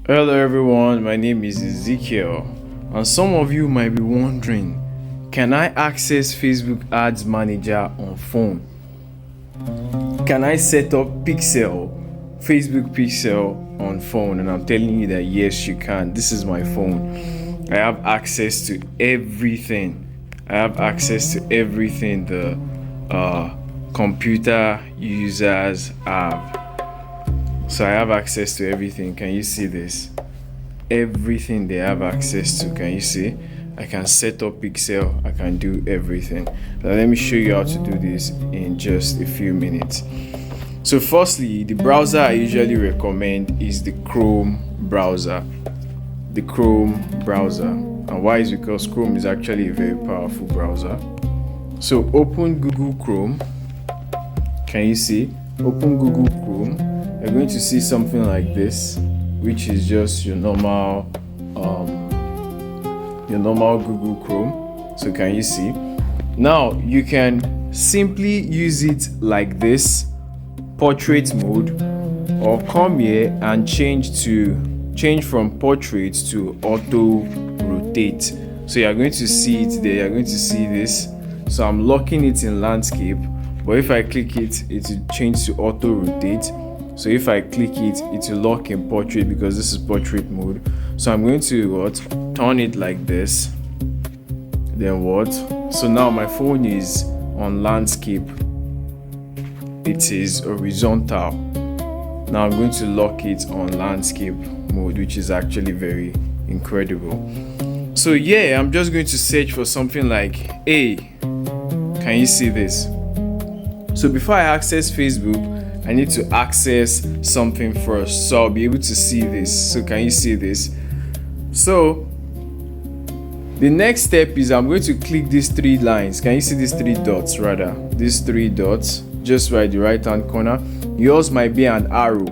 Hello everyone, my name is Ezekiel, and some of you might be wondering, can I access Facebook Ads Manager on phone? Can I set up Facebook Pixel on phone? And I'm telling you that yes, you can. This is my phone. I have access to everything. The computer users have. So I have access to everything. Can you see this? Everything they have access to. Can you see? I can set up Pixel. I can do everything. Now let me show you how to do this in just a few minutes. So firstly, the browser I usually recommend is the Chrome browser. And why is because Chrome is actually a very powerful browser. So open Google Chrome. Can you see? Open Google Chrome. You're going to see something like this, which is just your normal Google Chrome. So can you see? Now you can simply use it like this, portrait mode, or come here and change from portrait to auto rotate. So you're going to see it there. You're going to see this. So I'm locking it in landscape, but if I click it, it will change to auto rotate. So if I click it, it will lock in portrait because this is portrait mode. So I'm going to turn it like this. Then what? So now my phone is on landscape. It is horizontal. Now I'm going to lock it on landscape mode, which is actually very incredible. So yeah, I'm just going to search for something like hey. Can you see this? So before I access Facebook, I need to access something first, so I'll be able to see this. So can you see this? So the next step is I'm going to click these three lines. Can you see these three dots? These three dots just right the right hand corner. Yours might be an arrow.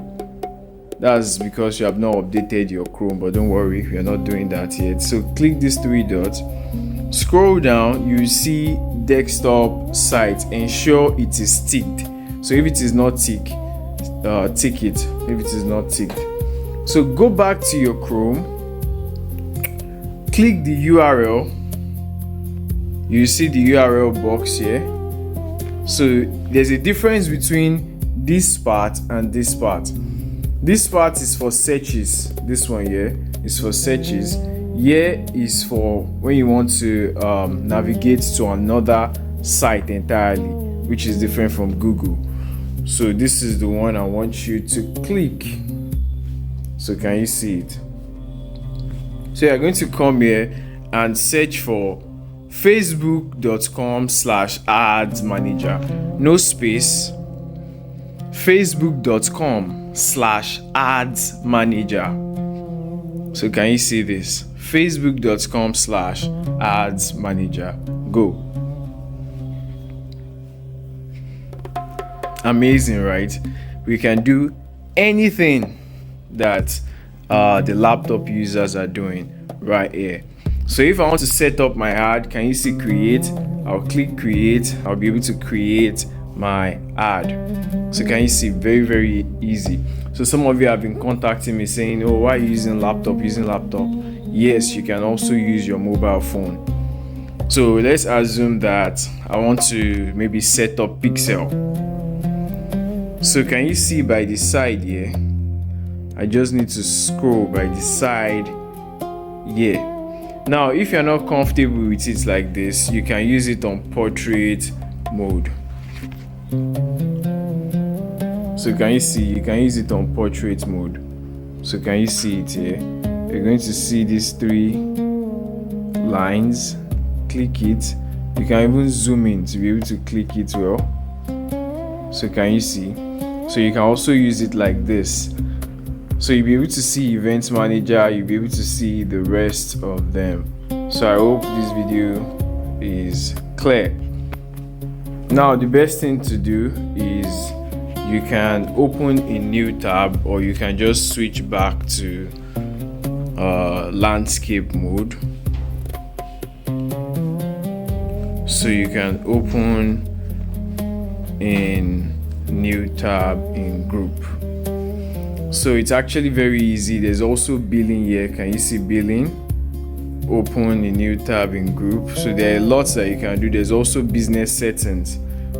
That's because you have not updated your Chrome, but don't worry, we are not doing that yet. So click these three dots, scroll down, you see desktop site. Ensure it is ticked. So if it is not tick it. If it is not ticked, so go back to your Chrome, click the URL. You see the URL box here. So there's a difference between this part and this part. This part is for searches. This one here is for searches. Here is for when you want to navigate to another site entirely, which is different from Google. So this is the one I want you to click. So can you see it? So you're going to come here and search for facebook.com/ads manager. No space. facebook.com/ads manager. So can you see this? facebook.com/ads manager. Go. Amazing, right? We can do anything that the laptop users are doing right here. So if I want to set up my ad, can you see create? I'll click create. I'll be able to create my ad. So can you see? Very, very easy. So some of you have been contacting me saying, oh, why are you using laptop? Yes, you can also use your mobile phone. So let's assume that I want to maybe set up Pixel. So can you see by the side here? I just need to scroll by the side here. Now, if you're not comfortable with it like this, you can use it on portrait mode. So can you see? You can use it on portrait mode. So can you see it here? You're going to see these three lines. Click it. You can even zoom in to be able to click it well. So can you see? So you can also use it like this. So you'll be able to see event manager, you'll be able to see the rest of them. So I hope this video is clear. Now the best thing to do is you can open a new tab, or you can just switch back to landscape mode. So you can open in new tab in group. So it's actually very easy. There's also billing here. Can you see billing? Open a new tab in group. So there are lots that you can do. There's also business settings.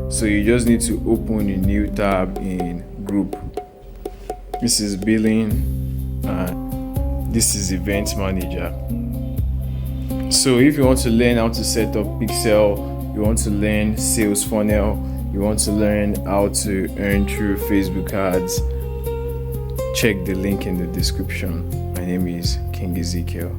So you just need to open a new tab in group. This is billing and this is event manager. So if you want to learn how to set up Pixel, you want to learn sales funnel, you want to learn how to earn through Facebook ads, check the link in the description. My name is King Ezekiel.